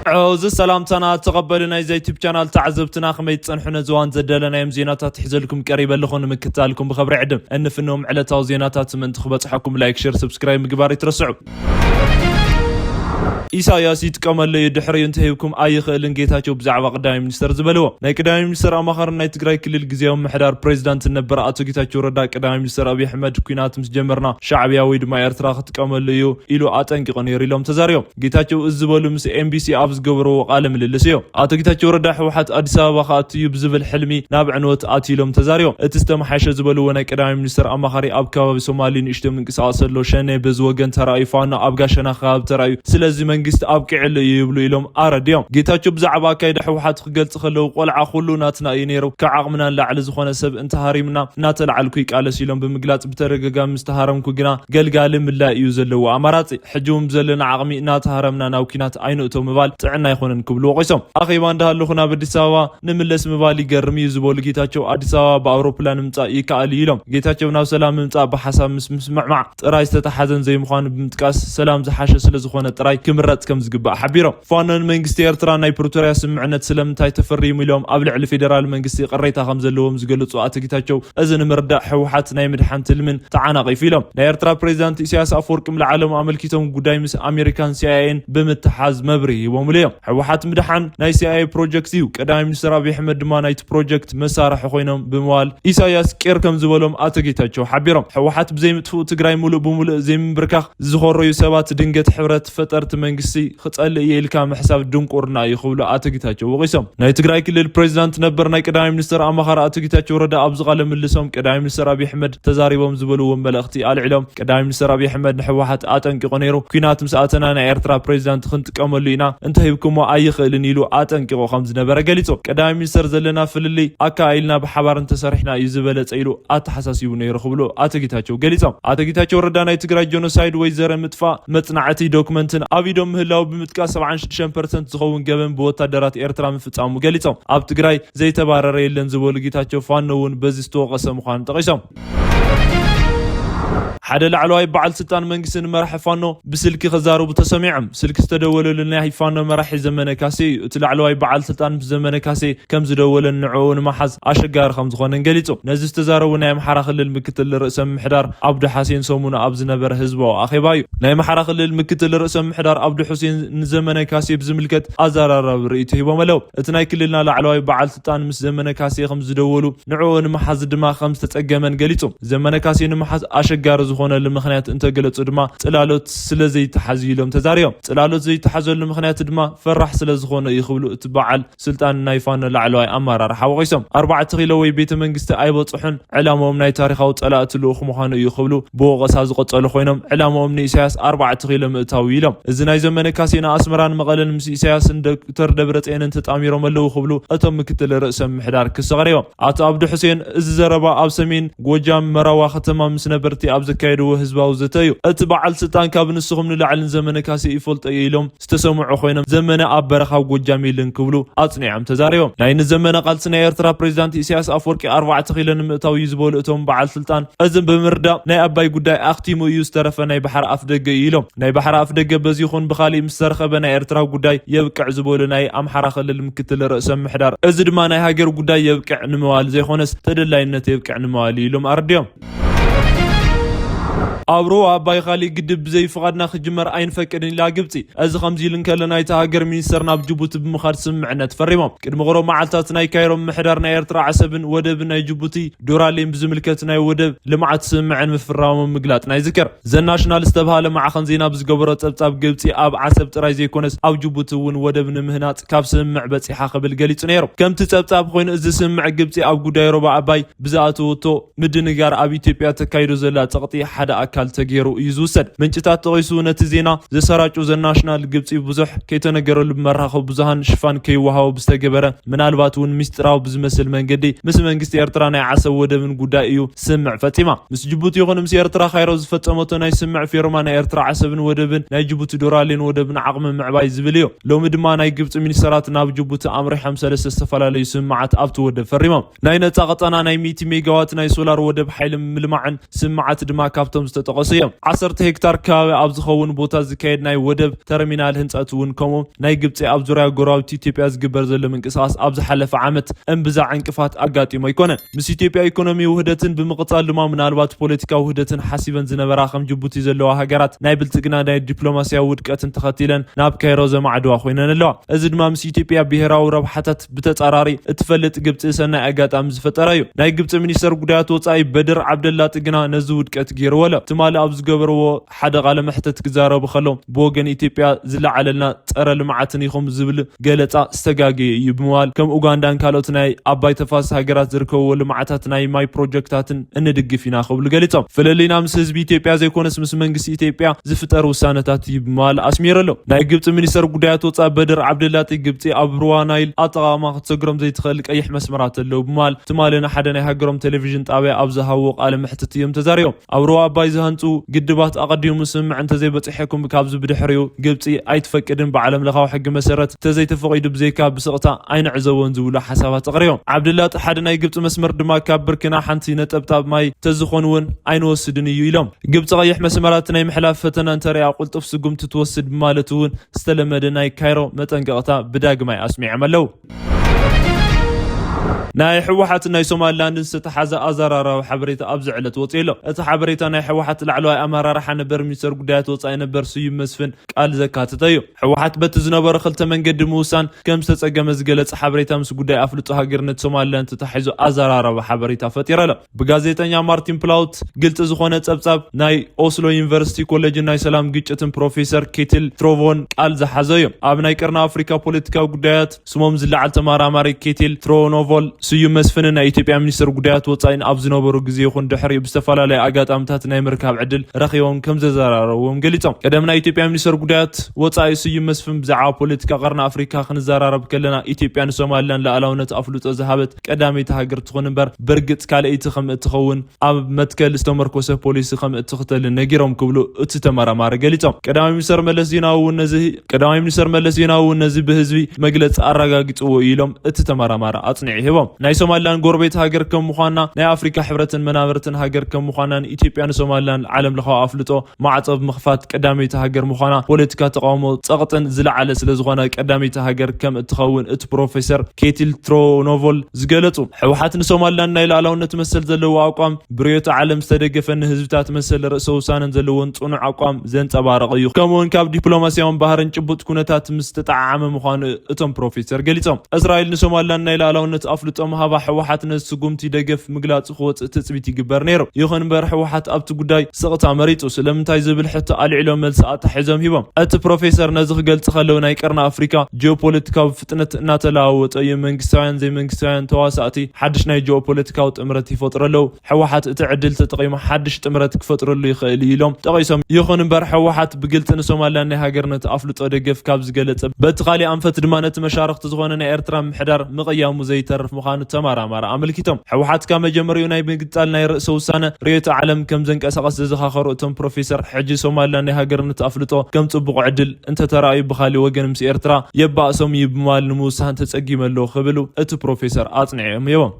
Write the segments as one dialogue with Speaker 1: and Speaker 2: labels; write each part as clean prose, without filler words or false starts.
Speaker 1: عوز السلام تنا تقبلنا زي يوتيوب قناه تعذبتنا خميت صنحنا زوان زدلنا يم زيناتات تحزلكم قريبا لكم مكتالكم بخبر عدم انفنهم علتاو زيناتات من تخبصحكم لايك شير سبسكرايب مقبار يترسعوا إساياس يتكمل يدحري انتهيكم أي خلن جيتاچو بزعوا قدام منستر زبلوا ناي قدام منستر أماخر ناي تقراي كل الجزيهم محدار بريزيدنت النبر أتو جيتاچو ردا قدام منستر أبي أحمد كوينات مسجمرنا شعبيا ويد ما يرتراخ تكمل يو إلو أتنقي قنيري لهم تزاريو جيتاچو الزبلوا مس MBC أبز قبروا قال من اللسيو أتو جيتاچو ردا حوحات أديس أبابا خاتيو بزبل حلمي نابع نوت أتي لهم تزاريو اتستم حاشا زبلوا ناي قدام منستر أماخري أبكا بسومالي نشتم من قصاص لو شنه بزوجن تراي فانا أبقى شنا خاب تراي سلازي منجست أبكي يبلو إلهم أرديهم جيتاچو بزعبا كيد حوحات خجلت خلو قلعة خلو ناتنا ينيرو كعقمنا لعل زخونه سب انتهاري منا ناتلعل كيك على سيلهم بمقلاط بترغغا مستهارمكو غنا قلقال ملا يوزلو اماراتي حجوم زلنا عقمي ناتهارمنا ناوكينات عينوتو مبال طعنا يخونن كبلو قيسم اخي باندهالو خنا بديس أبابا نملس مبال يغرم يزبول جيتاچو اديس أبابا باوروبلان مصا يكال يلهم جيتاچو ناو سلام مصا بحساب مسمع طراي تتحزن زي مخان بمتقاس سلام زحاشه سلازخونه طراي كمرت كم زغبا حبيرو فانن منجستي إرترا ناي بروتوريا سمعنت سلمتاي تفريم اليوم أبلع الفيدرال منجستي قريتها خمس اللوم زقلصوا أتجيتاچو أذن مردا حوحات ناي مدحان تلمن تعانقي فيلم ناي إرترا بريزيدنت إسياس أفورقي العالم عملكيتهم قداي مس أمريكان CIA بمتحاز مبري ومليهم حوحات مدحان ناي CIA بروجكتيو قداي منستر أبي أحمد ما نايت بروجكت مسارح خوينهم بموال إساياس كير كم زبلهم أتجيتاچو حبيرهم حوحات بزي متفو تجراي مولو بمولو زي مبركاخ زخورو يسبات دنجت حبرت فترت منجستي خصل يلكام حساب دنقورنا يخبلو أتجيتاچو وقيسم ناي تግራይ ክልል ፕሬዝዳንት ነበር ናይ ቀዳማይ ሚኒስትር ኣማኻሪ ኣተጌታቸው ረዳ ኣብዝ ቃለ ምልሶም ቀዳማይ ሚኒስትር አብይ አሕመድ ተዛሪቦም ዝበልዎ መልእኽቲ ኣልዕሎም ቀዳማይ ሚኒስትር አብይ አሕመድ ንሕወሓት ኣጠንቂቆ ነይሩ ኩናት ምስኣተና ናይ ኤርትራ ፕሬዝዳንት ክንጥቀመሉ ኢና እንተሂብኩሞ ኣይኽእልን ኢሉ ኣጠንቂቆ ከም ዝነበረ ገሊጹ ቀዳማይ ሚኒስትር ዘለና ፍልሊ ኣካኢልና ብሓባር እንተሰሪሕና እዩ ዝበለጸ ኢሉ ኣተሓሳሲቡ ነይሩ ክብሎ ኣተጌታቸው ገሊጾም ኣተጌታቸው ረዳ ናይ ትግራይ ጆኖሳይድ ወይ ዘረ ምጥፋእ መጽናዕቲ ዶክመንትን ኣቪዶም ምህላው ብምጥቃስ 76% ዝኸውን ገበን ብወታደራት ኤርትራ ምፍጻሙ ገሊጾም ኣብ ትግራይ ዘይተባረረ የለን ዝበሉ ጌታቸው ፋኖውን በዚ ዝተወቀሰ ምዃኑ ጠቂሶም حدا العلواي بعل سلطان منجسن مرح فانو بسلكي خزارو بتسميعم سلك استدولو لنا فانو مرح زمن كاسي العلواي بعل سلطان بزمن كاسي كم زدول النعون محز اشقار خمس خون انجليتو نزل استزارو نايم حراخل المكتل رئيس محدار عبد حسين سومونا ابز نبر حزبو اخي بايو نايم حراخل المكتل رئيس محدار عبد حسين زمن كاسي بزملكت ازارار ريته وملو اتناي كلنا العلواي بعل سلطان مس زمن كاسي خمس زدولو نعون محز دما خمس تتقمن انجليتو زمن كاسي محز اشقار هنا المخنيات انت قلت دما صلالوت سلازي تحزيلهم تزاريهم صلالوت زي تحزل المخنيات دما فرح سلازخونه يخبلوا اتبعل سلطان نايفان لعلواي امارار حوقيسم 4 خيلوي بيت منجست ايبصحن علامهم ناي تاريخاو صلات لوخ مخانو يخبلوا بوغسا زقصلو خوينم علامهم نيساس 4 خيلو متاويلهم اذ ناي زمن كاسينا اسمران مقلن مس اساس دكتور دبرصين انت تاميرو ملو خبلوا اتم مكتل رئيس محدار كسغريو اتو عبد حسين از زربا اب سمين غوجام مراوا ختما مس نبرتي اب كيدو حزباو زتيو اتبعل سلطان كاب نسخم نلعلن زمن كاسي يفلط يلوم استسمعوا خوينم زمن ابرخاو غوجام يلن كبلو اصنيعم تزاريو ناين زمن قالسنا ኤርትራ ፕሬዝዳንት ኢሳያስ አፈወርቂ 4 ኺለን ምእታው ይዝበሉ እቶም በዓል ስልጣን እዝም ብምርዳ ናይ አባይ ጉዳይ አክቲሙ እዩ ዝተረፈ ናይ ባሕር አፍ ደገ ኢሎም ናይ ባሕር አፍ ደገ በዚኹን ብኻሊ ምስተረኸበ ናይ ኤርትራ ጉዳይ የብቅዕ ዝበሉ ናይ አምሓራ ክልል ምክትል ርእሰ ምሕዳር እዚ ድማ ናይ ሃገር ጉዳይ የብቅዕ ንምዋል ዘይኾነስ ተደላይነት የብቅዕ ንምዋል ኢሎም አርድዮም أبرو أباي خالي قدب زي فقدنا خجمر أين فكرني لا جبتي أز خمزيلن كلنا يتهاجر مينسترنا بجبوت بمخار سمعنا تفرمهم كد مغرو معلتاتنا يكيرم محدرنا يرترع عسبن ودبنا جبوتي دورالين بزملكتنا ودب لمعت سمعن مفرام مقلاتنا يذكر زي ناشنال استبها لمع خنزينا بزقبرت أبطاب جبتي أب عسب ترايزي كونس أو جبوتي ون ودبن مهنات كاب سمع بتي حاقب الجليت نيرو كم تتبطاب خوين إز سمع جبتي أو جودايرو بعباي بزاتو تو مدنجار أبي تبيع تكيرو زلا تغطي حدا كال تغيرو يزوسد منጭታት ተቆይሱ ነቲ ዜና ዘሰራጩ ዘናሽናል ግብጽ ብዙሕ ከይተነገረሉ መራኸብ ብዙሃን ሽፋን ከይወሃው ብስተገበረ ምናልባት ውን ሚስጥራው ብዝመስል መንገዲ ምስ መንግስቲ ኤርትራ ናይ ዓሰብ ወደብን ጉዳይ እዩ ስምዕ ፈጺማ ምስ ጅቡቲ ይኹን ምስ ኤርትራ ካይሮ ዝፈጸመቶ ናይ ስምዕ ፊርማ ናይ ኤርትራ ዓሰብን ወደብን ናይ ጅቡቲ ዶራሌን ወደብን ዓቕሚ ምዕባይ ዝብል እዩ ሎሚ ድማ ናይ ግብጽ ሚኒስትራት ናብ ጅቡቲ ኣምሪሖም ሰለስተ ዝተፈላለዩ ስምዓት ኣብቲ ወደብ ፈሪሞም ናይ ነፃ ቀጠና ናይ 100 ሜጋዋት ናይ ሶላር ወደብ ሓይሊ ምልማዕን ስምዓት ድማ ካብቶም ዝተጠቀሰዮም 10 ሄክታር ከባቢ ኣብ ዝኸውን ቦታ ዝካየድ ናይ ወደብ ተርሚናል ህንፀት እውን ከምኡ ናይ ግብፂ ኣብ ዙርያ ጎረቤት ኢትዮጵያ ዝግበር ዘሎ ምንቅስቃስ ኣብ ዝሓለፈ ዓመት እምብዛ ዕንቅፋት ኣጋጢሞ ኣይኮነን ምስ ኢትዮጵያ ኢኮኖሚ ውህደትን ብምቕጻል ድማ ምናልባት ፖለቲካዊ ውህደትን ሓሲበን ዝነበራ ከም ጅቡቲ ዘለዋ ሃገራት ናይ ብልጽግና ናይ ዲፕሎማስያዊ ውድቀትን ተኸቲለን ናብ ካይሮ ዘማዕድዋ ኮይነን ኣለዋ እዚ ድማ ምስ ኢትዮጵያ ብሄራዊ ረብሓታት ብተጻራሪ እትፈልጥ ግብፂ ሰናይ ኣጋጣሚ ዝፈጠረ እዩ ናይ ግብፂ ሚኒስተር ጉዳያት ወጻኢ በድር ዓብደላጢ ግና ነዚ ውድቀት ገይርዎ ኣሎ ትማሊ ኣብ ዝገበርዎ ሓደ ቃለ መሕተት ክዛረቡ ከሎም ብወገን ኢትዮጵያ ዝለዓለልና ፀረ ልምዓትን ኢኹም ዝብል ገለጻ ዝተጋገየ እዩ ብምባል ከም ኡጋንዳን ካልኦት ናይ ኣባይ ተፋሰስ ሃገራት ዝርከብዎ ልምዓታት ናይ ማይ ፕሮጀክታትን እንድግፍ ኢና ክብሉ ገሊፆም ፍልሊና ምስ ህዝቢ ኢትዮጵያ ዘይኮነስ ምስ መንግስቲ ኢትዮጵያ ዝፍጠር ውሳነታት እዩ ብምባል ኣስሚሩ ኣሎ ናይ ግብፂ ሚኒስተር ጉዳያት ወጻኢ በድር ዓብደላጢ ግብፂ ኣብ ሩዋ ናይል ኣጠቃቅማ ክትሰግሮም ዘይትኽእል ቀይሕ መስመራት ኣለዉ ብምባል ትማሊ ንሓደ ናይ ሃገሮም ቴሌቪዥን ጣብያ ኣብ ዝሃብዎ ቃለ መሕተት እዮም ተዛሪቦም ኣብ ሩዋ ኣባይ ዝሃንፁ ግድባት ኣቀዲሙ ስምምዕ እንተዘይበፂሕኩም ካብዚ ብድሕሪኡ ግብፂ ኣይትፈቅድን ብዓለም ለኻዊ ሕጊ መሰረት ተዘይተፈቂዱ ብዘይካ ብስቕታ ኣይንዕዘቦን ዝብሉ ሓሳባት ኣቕሪቦም ዓብድላጢ ሓደ ናይ ግብፂ መስመር ድማ ካብ ብርክና ሓንቲ ነጠብጣብ ማይ ተዝኾን እውን ኣይንወስድን እዩ ኢሎም ግብፂ ቀይሕ መስመራት ናይ ምሕላፍ ፈተና እንተሪኣ ቁልጡፍ ስጉምቲ ትወስድ ማለት እውን ዝተለመደ ናይ ካይሮ መጠንቀቕታ ብዳግማይ ኣስሚዖም ኣለው ናይ ሕወሓት ናይ ሶማሊላንድ ዝተሓዘ ኣዘራራዊ ሓበሬታ ኣብ ዝዕለት ወፂኡ ኣሎ እቲ ሓበሬታ ናይ ሕወሓት ላዕለዋይ ኣመራርሓ ነበር ሚኒስተር ጉዳያት ወፃኢ ነበር ስዩም መስፍን ቃል ዘካተተ እዩ ሕወሓት በቲ ዝነበረ ክልተ መንገዲ ምውሳን ከም ዝተጸገመ ዝገለጸ ሓበሬታ ምስ ጉዳይ ኣፍልጦ ሃገርነት ሶማሊላንድ ተታሒዙ ኣዘራራዊ ሓበሬታ ፈጢሩ ኣሎ ብጋዜጠኛ ማርቲን ፕላውት ግልጽ ዝኾነ ጸብጻብ ናይ ኦስሎ ዩኒቨርሲቲ ኮሌጅ ናይ ሰላም ግጭትን ፕሮፌሰር ኬትል ትሮቮን ቃል ዝሓዘ እዩ ኣብ ናይ ቀርና ኣፍሪካ ፖለቲካዊ ጉዳያት ስሞም ዝለዓል ተመራማሪ ኬትል ትሮኖቮል ስዩም መስፍን ናይ ኢትዮጵያ ሚኒስተር ጉዳያት ወፃኢን ኣብ ዝነበሩ ግዜ ይኹን ድሕሪ ብዝተፈላለዩ ኣጋጣሚታት ናይ ምርካብ ዕድል ረኺቦም ከም ዘዘራረብዎም ገሊፆም ቀደም ናይ ኢትዮጵያ ሚኒስተር ጉዳያት ወፃኢ ስዩም መስፍን ብዛዕባ ፖለቲካ ቀርና ኣፍሪካ ክንዘራረብ ከለና ኢትዮጵያ ንሶማሊላንድ ላዕላውነት ኣፍልጦ ዝሃበት ቀዳመይቲ ሃገር ትኹን እምበር በርግጥ ካልአይቲ ከም እትኸውን ኣብ መትከል ዝተመርኮሰ ፖሊሲ ከም እትኽተል ነጊሮም ክብሉ እቲ ተመራማሪ ገሊፆም ቀዳማይ ሚኒስተር መለስ ዜናዊ ነዚ ብህዝቢ መግለፂ ኣረጋጊፅዎ ኢሎም እቲ ተመራማሪ ኣጽኒዑ ሂቦም ናይ ሶማሊላንድ ጎረቤት ሃገር ከም ምዃና ናይ ኣፍሪካ ሕብረትን መናበርትን ሃገር ከም ምዃናን ኢትዮጵያ ንሶማሊላንድ ዓለም ለኻዊ ኣፍልጦ ማዕፀብ ምኽፋት ቀዳመይቲ ሃገር ምዃና ፖለቲካ ተቃውሞ ጸቕጥን ዝለዓለ ስለ ዝኾነ ቀዳመይቲ ሃገር ከም እትኸውን እቲ ፕሮፌሰር ኬትል ትሮኖቮል ዝገለጹ ሕወሓት ንሶማሊላንድ ናይ ላዕላውነት መሰል ዘለዎ ኣቋም ብርዮተ ዓለም ዝተደገፈ ንህዝብታት መሰል ርእሰ ውሳነን ዘለዎን ጽኑዕ ኣቋም ዘንጸባረቐ እዩ ከምኡውን ካብ ዲፕሎማስያውን ባህርን ጭቡጥ ኩነታት ምስ ተጣዓመ ምዃኑ እቶም ፕሮፌሰር ገሊፆም እስራኤል ንሶማሊላንድ ናይ ላዕላውነት ኣፍልጦ ምሃባ ሕወሓት ንስጉምቲ ደገፍ ምግላጽ ክወፅእ ትጽቢት ይግበር ነይሩ ይኹን እምበር ሕወሓት ኣብቲ ጉዳይ ስቕታ መሪጡ ስለምንታይ ዝብል ሕቶ ኣልዒሎም መልሲ ኣታሒዞም ሂቦም እቲ ፕሮፌሰር ነዚ ክገልጽ ከለው ናይ ቀርና ኣፍሪካ ጂኦፖለቲካዊ ፍጥነት እናተለዋወጠ እዩ መንግስታውያን ዘይመንግስታውያን ተዋሳእቲ ሓድሽ ናይ ጂኦፖለቲካዊ ጥምረት ይፈጥሩ ኣለው ሕወሓት እቲ ዕድል ተጠቒሙ ሓድሽ ጥምረት ክፈጥረሉ ይኽእል ኢሎም ጠቒሶም ይኹን እምበር ሕወሓት ብግልፂ ንሶማሊላንድ ናይ ሃገርነት ኣፍልጦ ደገፍ ካብ ዝገለጸ በቲ ካሊእ ኣንፈት ድማ ነቲ መሻርክቲ ዝኾነ ናይ ኤርትራ ምሕዳር ምቕያሙ ዘይተርፍ ምዃኑ ተመራማሪ ኣመልኪቶም ሕወሓት ካብ መጀመሪኡ ናይ ምግንጣል ናይ ርእሰ ውሳነ ርዮተ ዓለም ከም ዘንቀሳቐስ ዘዘኻኸሩ እቶም ፕሮፌሰር ሕጂ ሶማሊላንድ ናይ ሃገርነት ኣፍልጦ ከም ጽቡቕ ዕድል እንተተራእዩ ብኻሊእ ወገን ምስ ኤርትራ የባእሶም እዩ ብምባል ንምውሳን ተጸጊመ ኣሎ ክብሉ እቲ ፕሮፌሰር ኣጽኒዖም ሂቦም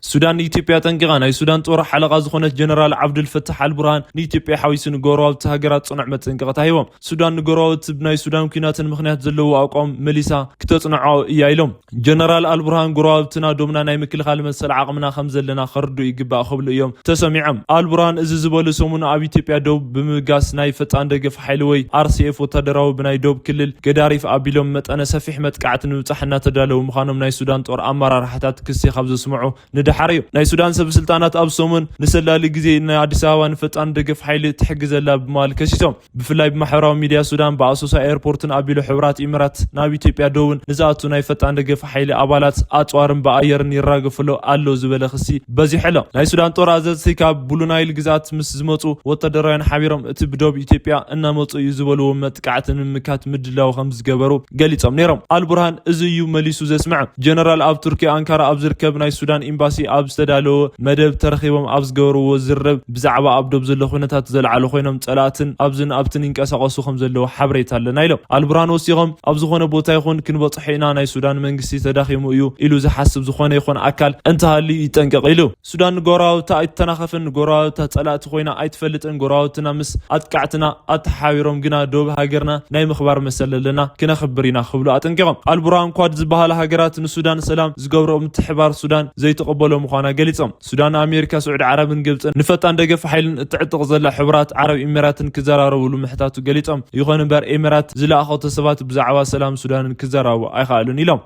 Speaker 1: ሱዳን ኢትዮጵያ ጠንቂቃ ናይ ሱዳን ጦር ሓለቃ ዝኾነት ጀነራል ዓብዱል ፈታሕ አልቡርሃን ንኢትዮጵያ ሓዊሱ ንጎረባብቲ ሃገራት ጽኑዕ መጠንቀቕታ ሂቦም ሱዳን ንጎረባብቲ ናይ ሱዳን ኩናትን ምኽንያት ዘለዎ ኣቋም መሊሳ ክተጽንዖ እያ ኢሎም ጀነራል አልቡርሃን ጎረባብትና ዶምና ናይ ምክልኻል መሰል ዓቕምና ከም ዘለና ኸርዱ ይግባእ ክብሉ እዮም ተሰሚዖም አልቡርሃን እዚ ዝበሉ ሰሙን ኣብ ኢትዮጵያ ደቡብ ብምጋስ ናይ ፈጣን ደገፍ ሓይሊ ወይ RCF ወታደራዊ ብናይ ደቡብ ክልል ገዳሪፍ ኣቢሎም መጠነ ሰፊሕ መጥቃዕቲ ንምብጻሕ እናተዳለዉ ምዃኖም ናይ ሱዳን ጦር ኣመራርሓታት ክሲ ካብ ዘስምዑ ንድሓር ናይ ሱዳን ሰበስልጣናት ኣብ ሰሙን ንሰላሊ ግዜ ናይ ኣዲስ ኣበባ ንፈጣን ደገፍ ሓይሊ ትሕግዘላ ብምባል ከሲሶም ብፍላይ ብማሕበራዊ ሚድያ ሱዳን ብኣሶሳ ኤርፖርትን ኣቢሉ ሕብራት ኢሚራት ናብ ኢትዮጵያ ደቡብን ንዝኣቱ ናይ ፈጣን ደገፍ ሓይሊ ኣባላት ኣጽዋርን ብኣየርን ይራገፍሎ ኣሎ ዝበለ ክሲ በዚሕሎ ናይ ሱዳን ጦር ኣዘዝቲ ካብ ብሉናይል ግዛት ምስ ዝመፁ ወታደራውያን ሓቢሮም እቲ ብደቡብ ኢትዮጵያ እናመፁ እዩ ዝበልዎ መጥቃዕትን ምምካት ምድላው ከም ዝገበሩ ገሊፆም ነይሮም አልቡርሃን እዚ እዩ መሊሱ ዘስምዕ ጀነራል ኣብ ቱርኪ አንካራ ኣብ ዝርከብ ናይ ሱዳን ኤምባሲ ኣብ ዝተዳለወ መደብ ተረኺቦም ኣብ ዝገበርዎ ዝርብ ብዛዕባ ኣብ ዶብ ዘሎ ኩነታት ዘለዓሉ ኮይኖም ጸላእትን ኣብዝን ኣብትን ይንቀሳቐሱ ከም ዘለዎ ሓበሬታ ኣለና ኢሎም ኣልቡርሃን ወሲኾም ኣብ ዝኾነ ቦታ ይኹን ክንበጽሕ ኢና ናይ ሱዳን መንግስቲ ተዳኺሙ እዩ ኢሉ ዝሓስብ ዝኾነ ይኹን ኣካል እንተሃሊ ይጠንቀቕ ኢሉ ሱዳን ጎራውታ ኣይተናኸፍን ጎራውታ ጸላእቲ ኮይና ኣይትፈልጥን ጎራውትና ምስ ኣጥቃዕትና ኣተሓቢሮም ግና ዶብ ሃገርና ናይ ምኽባር መሰል ኣለና ክነኽብር ኢና ክብሉ ኣጠንቂቖም ኣልቡርሃን ኳድ ዝበሃላ ሃገራት ንሱዳን ሰላም ዝገብሮ ምትሕባር ሱዳን ዘይተቐበሎ ምዃና ገሊጾም ሱዳን ኣሜሪካ ስዑድ ዓረብን ግብፅን ንፈጣን ደገፍ ሓይልን እትዕጥቕ ዘላ ሕብራት ዓረብ ኤሚራትን ክዘራረብሉ ምሕታቱ ገሊጾም ይኹን እምበር ኤሚራት ዝለኣኸቶ ሰባት ብዛዕባ ሰላም ሱዳንን ክዘራረቡ ኣይኽኣሉን ኢሎም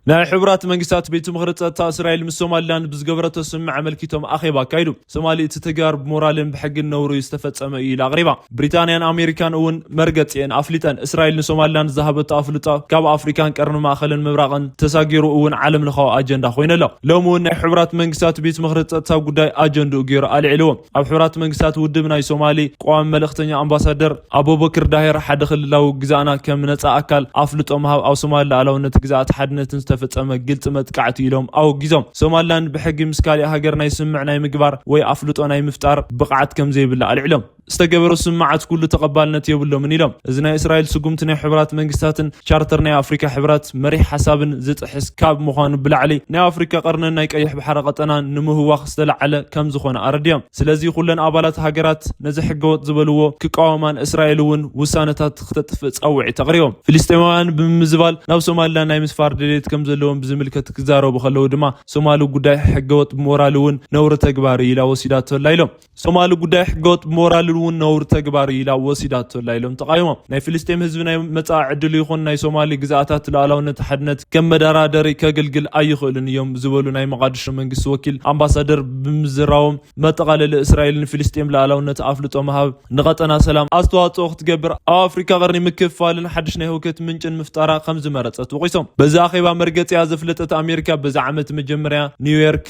Speaker 1: ናይ ሕብራት መንግስታት ቤት ምኽሪ ጸጥታ እስራኤል ምስ ሶማሊላንድ ብዝገበረቶ ስምምዕ ኣመልኪቶም ኣኼባ ኣካይዱ ሶማሊ እቲ ተግባር ብሞራልን ብሕግን ነውሩ ዝተፈጸመ እዩ ኢላ ኣቕሪባ ብሪታንያን ኣሜሪካን እውን መርገጽን ኣፍሊጠን እስራኤል ንሶማሊላንድ ዝሃበቶ ኣፍልጦ ካብ ኣፍሪካን ቀርኒ ማእኸልን ምብራቕን ተሳጊሩ እውን ዓለም ለኻዊ ኣጀንዳ ኮይኑ ኣሎ ሎሚ እውን ናይ ሕብራት መንግስታት ቤት ምኽሪ ጸጥታ ጉዳይ ኣጀንድኡ ገይሩ ኣልዒልዎም ኣብ ሕብራት መንግስታት ውድብ ናይ ሶማሊ ቋሚ መልእኽተኛ ኣምባሳደር አቡበክር ዳሂር ሓደ ክልላዊ ግዛእና ከም ነጻ ኣካል ኣፍልጦ መሃብ ኣብ ሶማሊ ላዕለውነት ግዛኣት ሓድነትን ተፈጸመ ግልጽ መጥቃዕቲ ኢሎም ኣውጊዞም ሶማሊላንድ ብሕጊ ምስ ካልእ ሃገር ናይ ስምዕ ናይ ምግባር ወይ ኣፍልጦ ናይ ምፍጣር ብቕዓት ከም ዘይብላ ኣልዒሎም ዝተገበሩ ስምዓት ኩሉ ተቐባልነት የብሎምን ኢሎም እዚ ናይ እስራኤል ስጉምቲ ናይ ሕብራት መንግስታትን ቻርተር ናይ ኣፍሪካ ሕብራት መሪሕ ሓሳብን ዝጥሕስ ካብ ምዃኑ ብላዕሊ ናይ ኣፍሪካ ቀርንን ናይ ቀይሕ ባሕሪ ቀጠናን ንምህዋኽ ዝተላዓለ ከም ዝኾነ ኣረድዮም ስለዚ ኩለን ኣባላት ሃገራት ነዚ ሕገወጥ ዝበልዎ ክቃወማን እስራኤል እውን ውሳነታት ክተጥፍእ ጸውዒት ኣቕሪቦም ፍልስጤማውያን ብምዝባል ናብ ሶማሊላንድ ናይ ምስፋር ድሌት ከም ዘለዎም ብዝምልከት ክዛረቡ ከለዉ ድማ ሶማሊ ጉዳይ ሕገወጥ ብሞራል እውን ነውሪ ተግባር ኢላ ወሲዳቶላ ኢሎም ሶማሊ ጉዳይ ሕገወጥ ብሞራል እውን ነውሪ ተግባር ኢላ ወሲዳቶላ ኢሎም ተቃይሞም ናይ ፍልስጤም ህዝቢ ናይ መጻኢ ዕድል ይኹን ናይ ሶማሊ ግዛኣታት ሉዓላውነት ሓድነት ከም መደራደሪ ከገልግል ኣይኽእልን እዮም ዝበሉ ናይ መቃዲሾ መንግስቲ ወኪል ኣምባሳደር ብምዝራዎም መጠቃለሊ እስራኤልን ፍልስጤም ሉዓላውነት ኣፍልጦ መሃብ ንቀጠና ሰላም ኣስተዋጽኦ ክትገብር ኣብ ኣፍሪካ ቀርኒ ምክፍፋልን ሓድሽ ናይ ህውከት ምንጭን ምፍጣራ ከም ዝመረጸት ወቂሶም በዛ ኣኼባ መርገጽያ ዘፍለጠት ኣሜሪካ በዛ ዓመት መጀመርያ ኒውዮርክ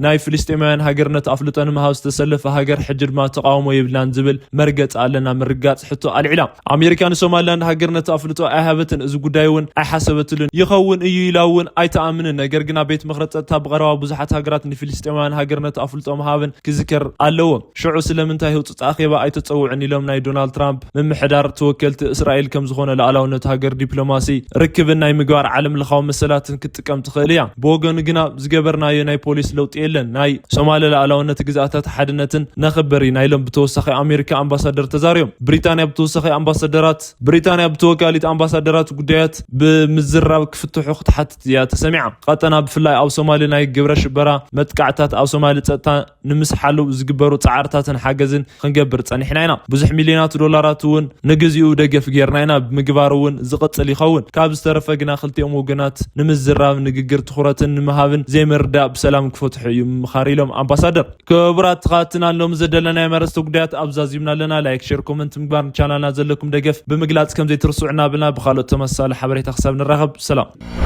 Speaker 1: ናይ ፍልስጤማውያን ሃገርነት ኣፍልጦን መሃብ ዝተሰለፈ ሃገር ሕጂ ድማ ተቃውሞ ይብላን ዝብል መርገጽ ኣለና ምርጋጽ ሕቶ ኣልዒላ ኣሜሪካ ንሶማሊላንድ ሃገርነት ኣፍልጦ ኣይሃበትን እዚ ጉዳይ እውን ኣይሓሰበትሉን ይኸውን እዩ ኢላ እውን ኣይተኣምንን ነገር ግን ቤት ምኽሪ ጸጥታ ብቐረባ ብዙሓት ሃገራት ንፍልስጤማውያን ሃገርነት ኣፍልጦ መሃብን ክዝከር ኣለዎ ሽዑ ስለምንታይ ህውፅፅ ኣኼባ ኣይተጸውዕን ኢሎም ናይ ዶናልድ ትራምፕ ምምሕዳር ተወከልቲ እስራኤል ከም ዝኾነ ሉዓላውነት ሃገር ዲፕሎማሲ ርክብን ናይ ምግባር ዓለም ለኻዊ መሰላትን ክትጥቀም ትኽእል እያ ብወገኑ ግና ዝገበርናዮ ናይ ፖሊስ ለውጢ የለን ናይ ሶማሊ ሉዓላውነት ግዛኣታት ሓድነትን ነኽብር ኢና ኢሎም ብተወሳኺ ኣሜሪካ ኣምባሳደር ተዛሪዮም ብሪታንያ ብተወሳኺ ኣምባሳደራት ብሪታንያ ብተወካሊት ኣምባሳደራት ጉዳያት ብምዝራብ ክፍትሑ ክትሓትት እያ ተሰሚዓ ቀጠና ብፍላይ ኣብ ሶማሊ ናይ ግብረ ሽበራ መጥቃዕታት ኣብ ሶማሊ ጸጥታ ንምስሓሉ ዝግበሩ ጻዕርታትን ሓገዝን ክንገብር ጸኒሕና ኢና ብዙሕ ሚልዮናት ዶላራት እውን ንግዚኡ ደገፍ ጌርና ኢና ብምግባር እውን ዝቕጽል ይኸውን ካብ ዝተረፈ ግና ክልቲኦም ወገናት ንምዝራብ ንግግር ትኹረትን ንምሃብን ዘይምርዳእ ብሰላም ክፈትሑ እዩ ምኻር ኢሎም ኣምባሳደር ክቡራት ተኸታተልቲ ሎም ዘደለና መረስተ ጉዳያት ኣብዛዚምና ኣለና ላይክ ሼር ኮመንት ምግባር ቻናልና ዘለኩም ደገፍ ብምግላጽ ከም ዘይትርስዑና ብልና ብኻልኦት ተመሳሳሊ ሓበሬታ ክሳብ ንራኸብ ሰላም